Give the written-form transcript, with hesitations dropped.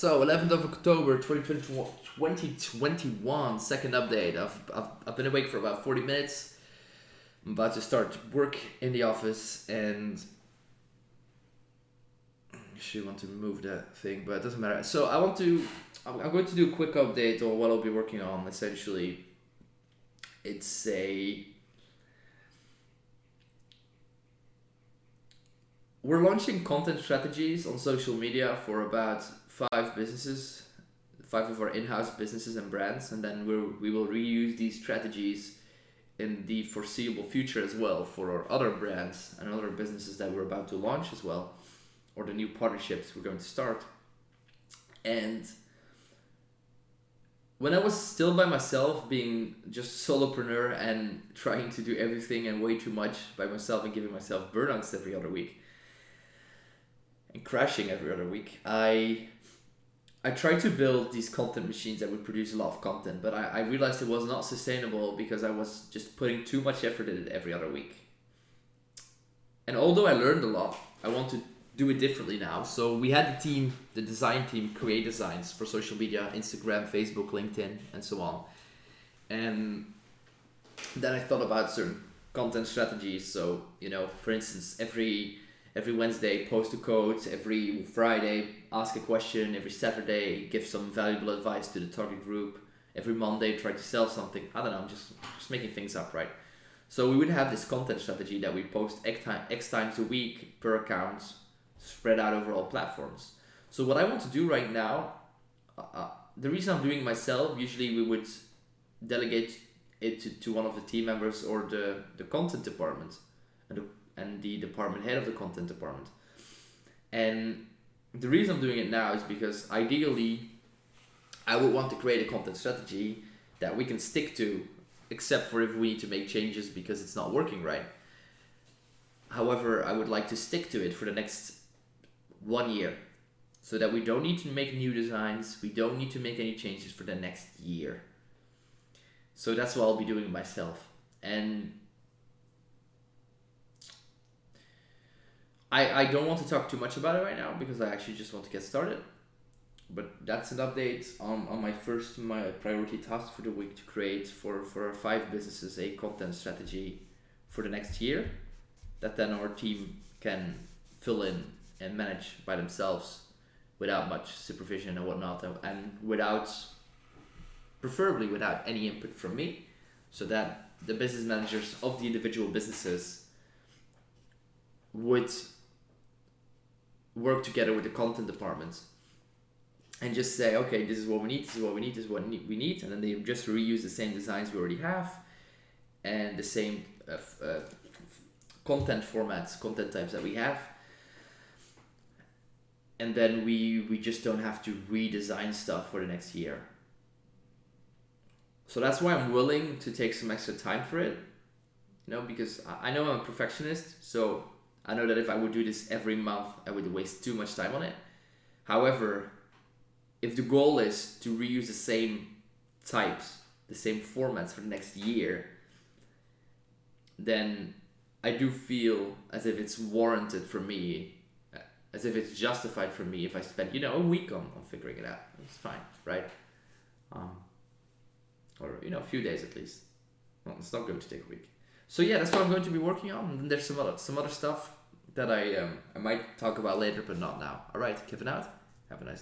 So 11th of October 2021, second update. I've been awake for about 40 minutes. I'm about to start work in the office and actually want to move that thing, but it doesn't matter. So I'm going to do a quick update on what I'll be working on. Essentially, it's we're launching content strategies on social media for about five businesses, five of our in-house businesses and brands, and then we will reuse these strategies in the foreseeable future as well for our other brands and other businesses that we're about to launch as well, or the new partnerships we're going to start. And when I was still by myself, being just solopreneur and trying to do everything and way too much by myself and giving myself burnouts every other week and crashing every other week, I tried to build these content machines that would produce a lot of content, but I realized it was not sustainable because I was just putting too much effort in it every other week. And although I learned a lot, I want to do it differently now. So we had the design team create designs for social media, Instagram, Facebook, LinkedIn, and so on. And then I thought about certain content strategies. So, for instance, every Wednesday, post a quote. Every Friday, ask a question. Every Saturday, give some valuable advice to the target group. Every Monday, try to sell something. I don't know, I'm just making things up, right? So we would have this content strategy that we post X times a week per account, spread out over all platforms. So what I want to do right now, the reason I'm doing it myself, usually we would delegate it to one of the team members or the content department and the department head of the content department. And the reason I'm doing it now is because ideally I would want to create a content strategy that we can stick to, except for if we need to make changes because it's not working right. However, I would like to stick to it for the next 1 year so that we don't need to make new designs, we don't need to make any changes for the next year. So that's what I'll be doing myself. And I don't want to talk too much about it right now because I actually just want to get started. But that's an update on my priority task for the week, to create for our five businesses a content strategy for the next year that then our team can fill in and manage by themselves without much supervision and whatnot, and preferably without any input from me, so that the business managers of the individual businesses would work together with the content departments and just say, okay, this is what we need, this is what we need, this is what we need, and then they just reuse the same designs we already have and the same content formats, content types that we have, and then we just don't have to redesign stuff for the next year. So that's why I'm willing to take some extra time for it, because I know I'm a perfectionist, so I know that if I would do this every month, I would waste too much time on it. However, if the goal is to reuse the same types, the same formats for the next year, then I do feel as if it's warranted for me, as if it's justified for me if I spend, a week on figuring it out. It's fine, right? Or, a few days at least. Well, it's not going to take a week. So yeah, that's what I'm going to be working on. And there's some other stuff that I might talk about later, but not now. All right, Kevin out. Have a nice day.